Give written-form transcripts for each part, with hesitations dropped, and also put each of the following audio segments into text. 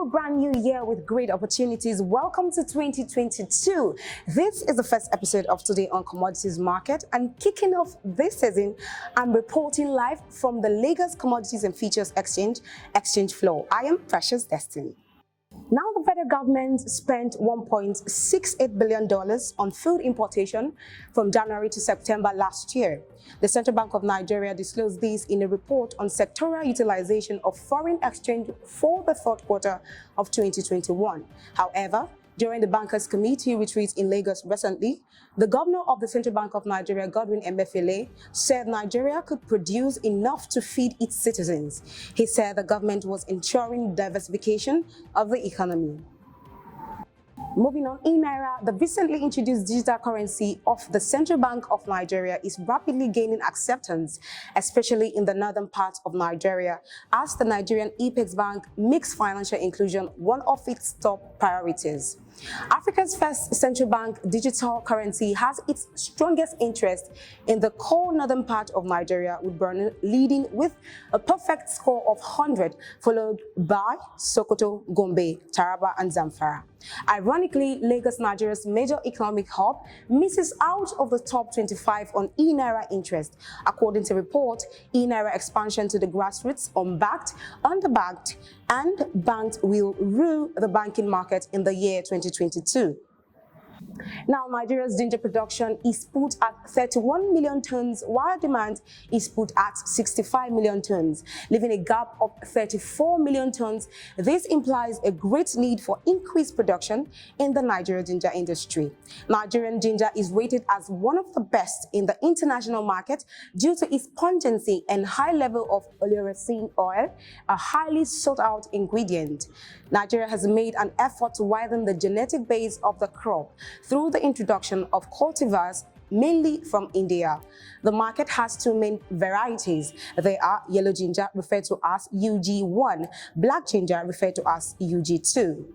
a brand new year with great opportunities. Welcome to 2022. This is the first episode of Today on Commodities Market, and kicking off this season, I'm reporting live from the Lagos Commodities and Futures Exchange floor. I am Precious Destiny. Now, the federal government spent $1.68 billion on food importation from January to September last year. The Central Bank of Nigeria disclosed this in a report on sectoral utilization of foreign exchange for the third quarter of 2021. However, during the Bankers Committee retreat in Lagos recently, the governor of the Central Bank of Nigeria, Godwin Emefiele, said Nigeria could produce enough to feed its citizens. He said the government was ensuring diversification of the economy. Moving on, e-Naira, the recently introduced digital currency of the Central Bank of Nigeria, is rapidly gaining acceptance, especially in the northern part of Nigeria, as the Nigerian Apex Bank makes financial inclusion one of its top priorities. Africa's first central bank digital currency has its strongest interest in the core northern part of Nigeria, with Borno leading with a perfect score of 100, followed by Sokoto, Gombe, Taraba, and Zamfara. Ironically, Lagos, Nigeria's major economic hub, misses out of the top 25 on e-Naira interest. According to report, e-Naira expansion to the grassroots, unbacked, underbanked, and banked will rule the banking market in the year 2022. Now, Nigeria's ginger production is put at 31 million tons, while demand is put at 65 million tons, leaving a gap of 34 million tons. This implies a great need for increased production in the Nigerian ginger industry. Nigerian ginger is rated as one of the best in the international market due to its pungency and high level of oleoresin oil, a highly sought-out ingredient. Nigeria has made an effort to widen the genetic base of the crop through the introduction of cultivars mainly from India. The market has two main varieties. They are yellow ginger, referred to as UG1, black ginger, referred to as UG2.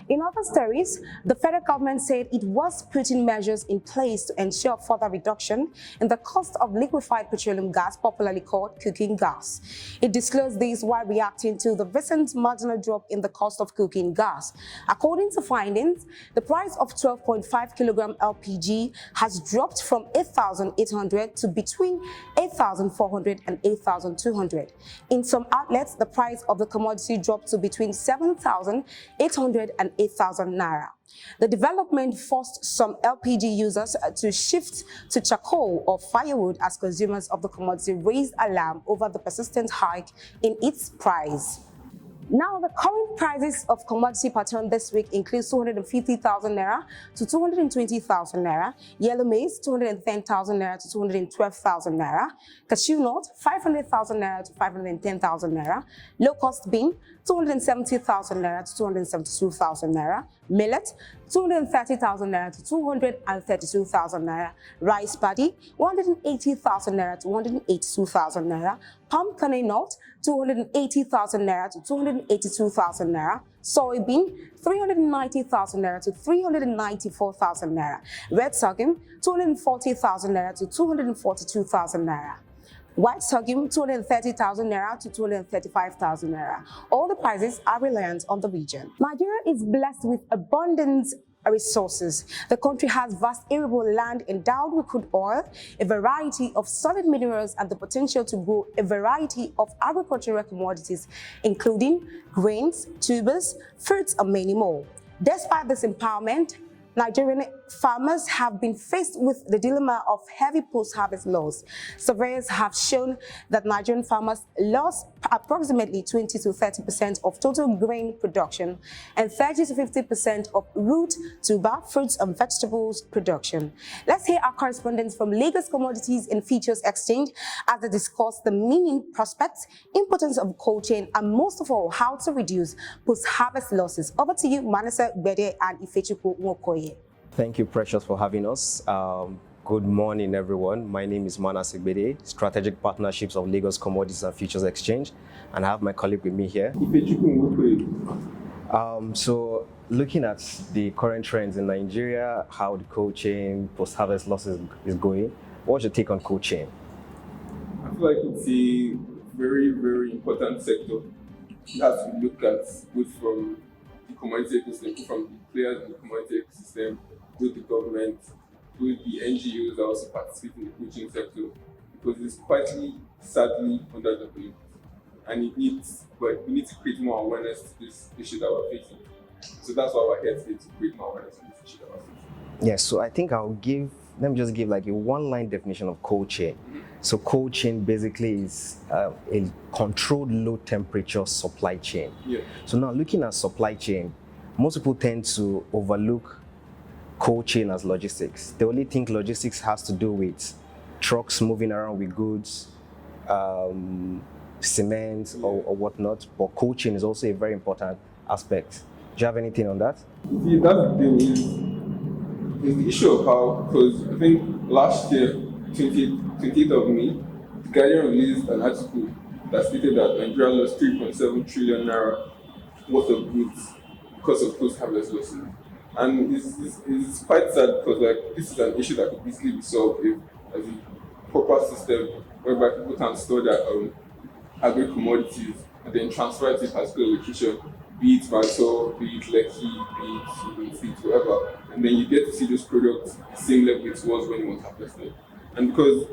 In other stories, the federal government said it was putting measures in place to ensure further reduction in the cost of liquefied petroleum gas, popularly called cooking gas. It disclosed this while reacting to the recent marginal drop in the cost of cooking gas. According to findings, the price of 12.5 kilogram LPG has dropped from 8,800 to between 8,400 and 8,200. In some outlets, the price of the commodity dropped to between 7,800 and 8,000 naira. The development forced some LPG users to shift to charcoal or firewood as consumers of the commodity raised alarm over the persistent hike in its price. Now, the current prices of commodity per ton this week include 250,000 naira to 220,000 naira, yellow maize 210,000 naira to 212,000 naira, cashew nut 500,000 naira to 510,000 naira, low-cost bean 270,000 naira to 272,000 naira, millet 230,000 naira to 232,000 naira, rice paddy 180,000 naira to 182,000 naira, palm kernel nut 280,000 naira to 282,000 naira, soybean 390,000 naira to 394,000 naira, red sorghum 240,000 naira to 242,000 naira. White sorghum 230,000 naira to 235,000 naira. All the prices are reliant on the region. Nigeria is blessed with abundant resources. The country has vast arable land endowed with crude oil, a variety of solid minerals, and the potential to grow a variety of agricultural commodities, including grains, tubers, fruits, and many more. Despite this empowerment, Nigerian farmers have been faced with the dilemma of heavy post-harvest loss. Surveys have shown that Nigerian farmers lost approximately 20 to 30% of total grain production and 30 to 50% of root, tuber, fruits, and vegetables production. Let's hear our correspondents from Lagos Commodities and Futures Exchange as they discuss the meaning, prospects, importance of cold chain, and most of all, how to reduce post-harvest losses. Over to you, Manasseh Gbede and Ifechukwu Nwokoye. Thank you, Precious, for having us. Good morning, everyone. My name is Manasseh Gbede, Strategic Partnerships of Lagos Commodities and Futures Exchange, and I have my colleague with me here. So, looking at the current trends in Nigeria, how the cold chain post-harvest losses is going, what's your take on cold chain? I feel like it's a very, very important sector it has to be looked at both from the commodity ecosystem, from the players in the commodity ecosystem, both the government, both the NGOs that also participate in the coaching sector, because it's quietly, sadly underdeveloped. And but we need to create more awareness to this issue that we're facing. So that's why we're here today, to create more awareness to this issue that we're facing. Yes, so I think let me just give like a one-line definition of cold chain. So cold chain basically is a controlled low temperature supply chain. Yeah. So now looking at supply chain, most people tend to overlook cold chain as logistics. They only think logistics has to do with trucks moving around with goods, cement or whatnot, but cold chain is also a very important aspect. Do you have anything on that? See, that's the thing is the issue of how, because I think last year, 28th of May, the Guardian released an article that stated that Nigeria lost 3.7 trillion naira worth of goods because of post-harvest losses. And it's quite sad because this is an issue that could easily be solved if as a proper system whereby people can store their agri commodities and then transfer it to a particular location, be it Vaso, be it Lekki, be it State, wherever, and then you get to see those products the same level it was when it was harvested. And because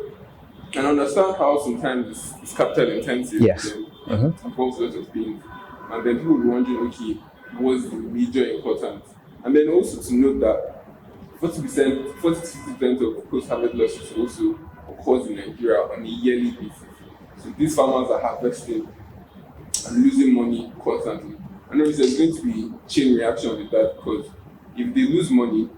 I understand how sometimes it's capital intensive, Yes. and it involves lots of things, and then people will be wondering, okay, what's the major importance? And then also to note that 40 to 50% of post-harvest losses also occurs in Nigeria on a yearly basis. So these farmers are harvesting and losing money constantly. And obviously there's going to be chain reaction with that, because if they lose money,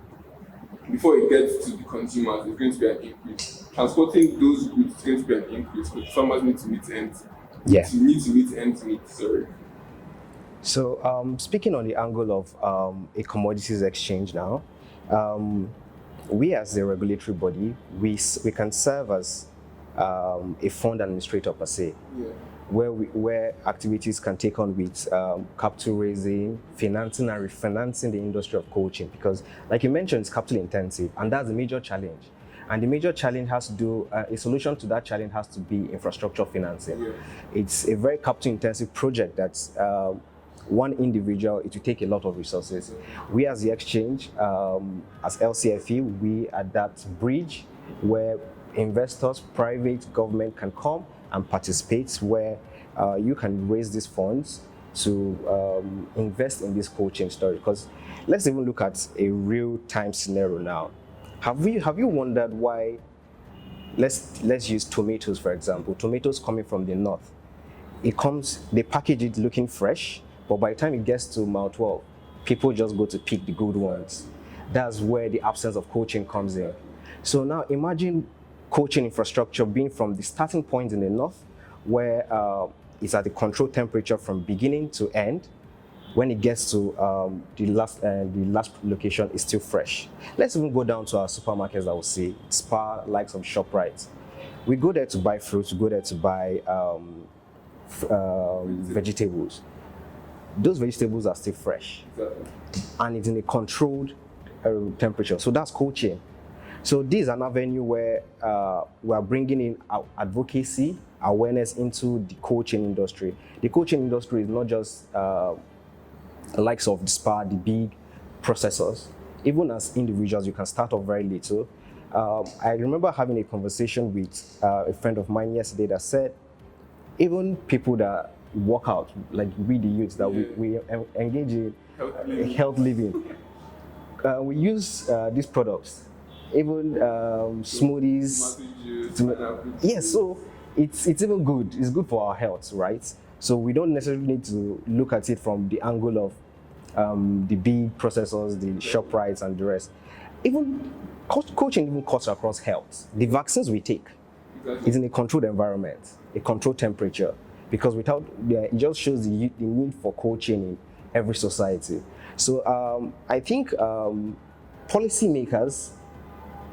before it gets to the consumers, there's going to be an increase. Transporting those goods is going to be an increase, because farmers need to meet ends. Yeah. Need to meet ends meet, sorry. So speaking on the angle of a commodities exchange now, we as a regulatory body, we can serve as a fund administrator per se, Yeah. where activities can take on with capital raising, financing and refinancing the industry of coaching, because like you mentioned, it's capital intensive, and that's a major challenge. And the major challenge has to do, a solution to that challenge has to be infrastructure financing. Yeah. It's a very capital intensive project that's one individual, it will take a lot of resources. We as the exchange, as LCFE, we are that bridge where investors, private, government can come and participate, where you can raise these funds to invest in this coaching story. Because let's even look at a real-time scenario now. Have you wondered why? Let's use tomatoes for example. Tomatoes coming from the north, they package it looking fresh, but by the time it gets to Mile 12, people just go to pick the good ones. That's where the absence of coaching comes in. So now imagine coaching infrastructure being from the starting point in the north, where it's at the controlled temperature from beginning to end. When it gets to the last location, is still fresh. Let's even go down to our supermarkets that we see, Spar, likes of ShopRite. We go there to buy fruits, we go there to buy vegetables. Those vegetables are still fresh, Exactly. and it's in a controlled temperature. So that's cold chain. So this is an avenue where we are bringing in advocacy, awareness into the cold chain industry. The cold chain industry is not just likes of the SPA, the big processors. Even as individuals, you can start off very little. I remember having a conversation with a friend of mine yesterday that said, even people that work out, like we the youths, that we engage in health living, we use these products, even smoothies. Yes, so it's even good. It's good for our health, right? So we don't necessarily need to look at it from the angle of the big processors, the ShopRites and the rest. Even coaching even cuts across health. The vaccines we take is in a controlled environment, a controlled temperature, because it just shows the need for coaching in every society. So I think policymakers,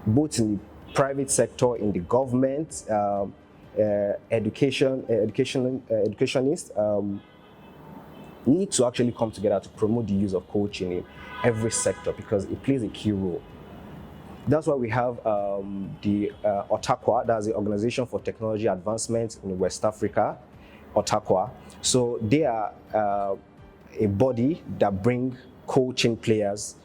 both in the private sector, in the government, educationists, need to actually come together to promote the use of coaching in every sector, because it plays a key role. That's why we have the OTAQA, that's the Organization for Technology Advancement in West Africa. Otakwa. So they are a body that bring coaching players,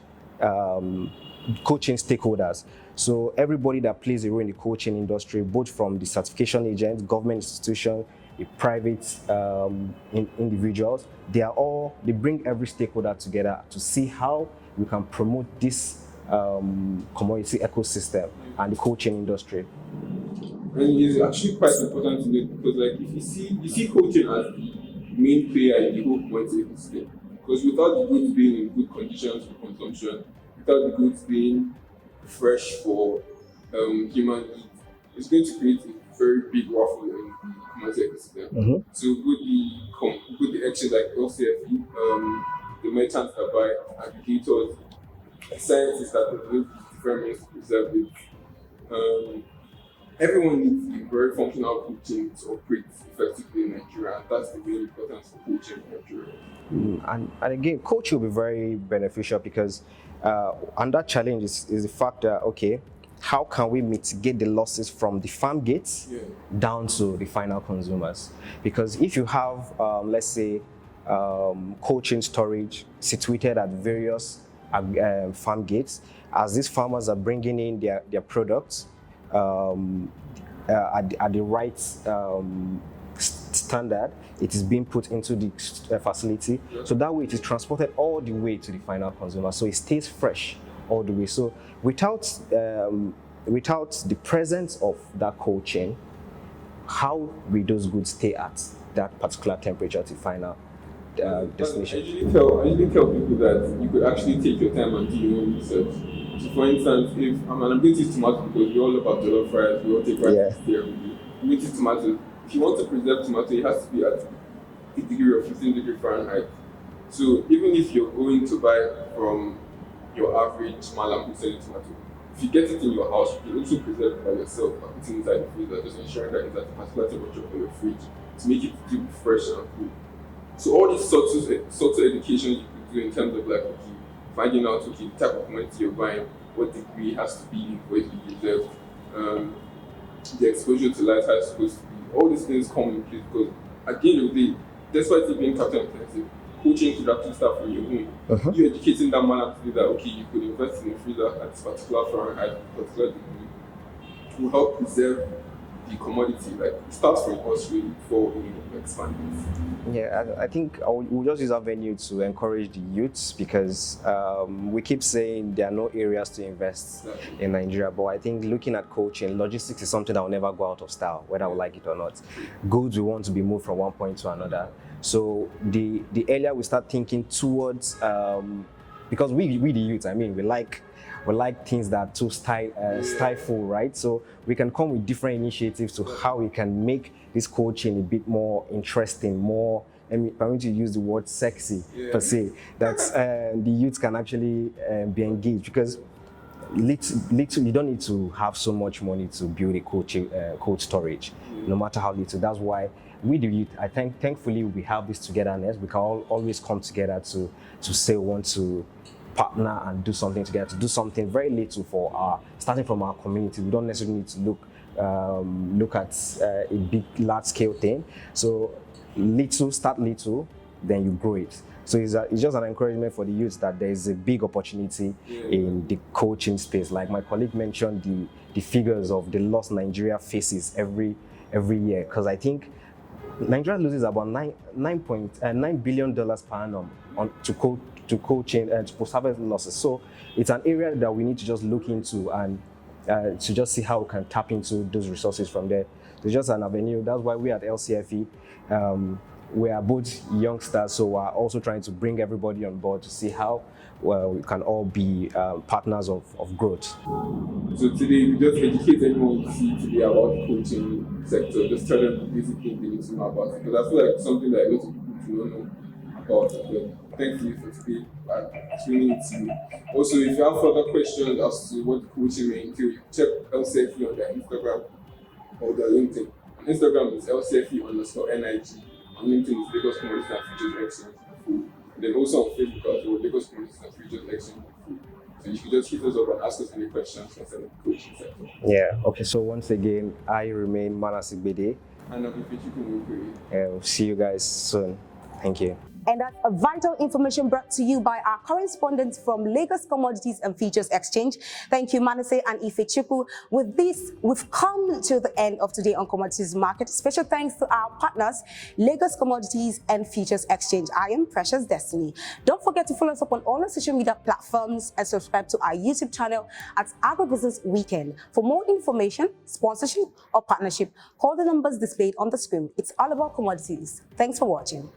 coaching stakeholders. So everybody that plays a role in the coaching industry, both from the certification agents, government institution, the private individuals, they bring every stakeholder together to see how we can promote this commodity ecosystem and the coaching industry. And it's actually quite important to note because, like, if you see coaching as the main player in the whole commodity ecosystem. Because without the goods being in good conditions for consumption, without the goods being fresh for human needs, it's going to create a very big waffle in the commodity ecosystem. So with the actions like LCFE, the merchants that buy, aggregators, scientists that develop different means to preserve it. Everyone needs a very functional coaching to operate effectively in Nigeria, and that's the main importance of coaching in Nigeria. And again, coaching will be very beneficial because and that challenge is the fact that, okay, how can we mitigate the losses from the farm gates down to the final consumers? Because if you have, let's say, coaching storage situated at various farm gates, as these farmers are bringing in their products at the right standard, it is being put into the facility. So that way it is transported all the way to the final consumer. So it stays fresh all the way. So without the presence of that cold chain, how will those goods stay at that particular temperature to final destination? I usually tell people that you could actually take your time and do your own research. So for instance, if I'm going to use tomato because we're all about jollof fries, we all take rice here every day. I'm going to use tomato. If you want to preserve tomato, it has to be at a degree of 15 degrees Fahrenheit. So even if you're going to buy from your average malam who selling tomato, if you get it in your house, you can also preserve it by yourself by putting it inside the freezer, just ensuring that it's at a particular temperature for your fridge to make it keep fresh and cool. So all these sorts of education you could do in terms of like, okay, finding out, okay, the type of commodity you're buying, what degree has to be for it to be preserved, the exposure to light how it's supposed to be. All these things come in place because at the end of the day, despite it being capital intensive, coaching could actually start from your home. You're educating that man to do that, okay, you could invest in a freezer at this particular Fahrenheit, particular degree, to help preserve the commodity. Like, it starts from us really before we expand this. Yeah, I think we'll just use our venue to encourage the youths because we keep saying there are no areas to invest in Nigeria, but I think looking at coaching, logistics is something that will never go out of style, whether we like it or not. Goods will want to be moved from one point to another. So the earlier we start thinking towards, because we the youth, I mean, we like things that are too stifle, right? So we can come with different initiatives to how we can make this coaching a bit more interesting, more, I'm going to use the word sexy per se, that the youth can actually be engaged because little you don't need to have so much money to build a cold storage, no matter how little. That's why we the youth, I think, thankfully we have this togetherness. We can always come together to say we want to partner and do something together, to do something very little for starting from our community. We don't necessarily need to look at a big, large-scale thing. So start little, then you grow it. So it's just an encouragement for the youth that there is a big opportunity in the coaching space. Like my colleague mentioned, the figures of the loss Nigeria faces every year, because I think Nigeria loses about $9 billion per annum to coaching and to post-harvest losses. So it's an area that we need to just look into and to just see how we can tap into those resources from there. It's just an avenue. That's why we at LCFE, we are both youngsters, so we're also trying to bring everybody on board to see how we can all be partners of growth. So today, we just educate anyone you see today about the coaching sector. Just tell them the basic things they need to know about it. Because I feel like it's something that a lot of people do not know about. But thank you for today and explaining it to me. Also, if you have further questions as to what the coaching may entail, you check LCFE on their Instagram or their LinkedIn. On Instagram is LCFE_NIG. On LinkedIn is Lagos Commodities and Futures Exchange. And then also on Facebook as well, Lagos Commodities and Futures Exchange. So you can just hit us up and ask us any questions concerning the coaching sector. Yeah, okay, so once again, I remain Manasigbede, and of Ifechukwu. We'll see you guys soon. Thank you. And that's a vital information brought to you by our correspondents from Lagos Commodities and Futures Exchange. Thank you, Manasseh and Ifechukwu. With this, we've come to the end of Today on Commodities Market. Special thanks to our partners, Lagos Commodities and Futures Exchange. I am Precious Destiny. Don't forget to follow us up on all our social media platforms and subscribe to our YouTube channel at Agribusiness Weekend. For more information, sponsorship, or partnership, call the numbers displayed on the screen. It's all about commodities. Thanks for watching.